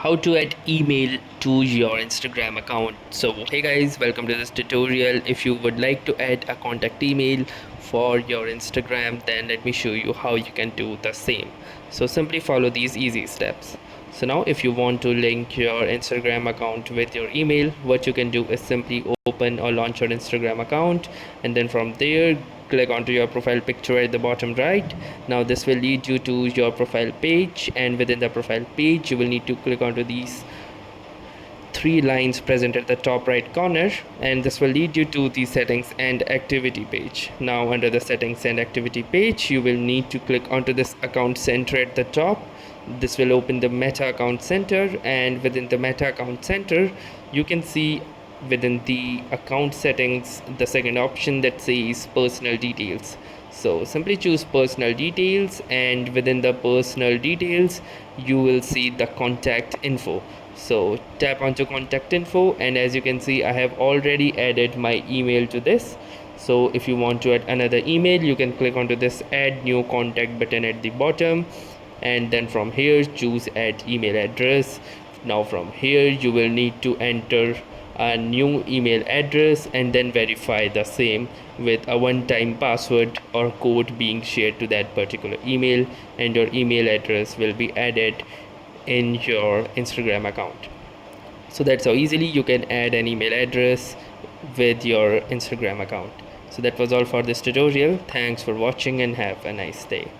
how to add email to your Instagram account. So hey guys, welcome to this tutorial. If you would like to add a contact email for your Instagram, then let me show you how you can do the same. So simply follow these easy steps. So now if you want to link your Instagram account with your email, what you can do is simply open or launch your Instagram account, and then from there click onto your profile picture at the bottom right. Now this will lead you to your profile page, and within the profile page you will need to click onto these three lines present at the top right corner, and this will lead you to the settings and activity page. Now under the settings and activity page you will need to click onto this account center at the top. This will open the meta account center, and within the meta account center you can see within the account settings the second option that says personal details. So simply choose personal details, and within the personal details you will see the contact info. So tap onto contact info, and as you can see I have already added my email to this. So if you want to add another email, you can click onto this add new contact button at the bottom, and then from here choose add email address. Now from here you will need to enter a new email address and then verify the same with a one-time password or code being shared to that particular email, and your email address will be added in your Instagram account. So that's how easily you can add an email address with your Instagram account. So that was all for this tutorial. Thanks for watching and have a nice day.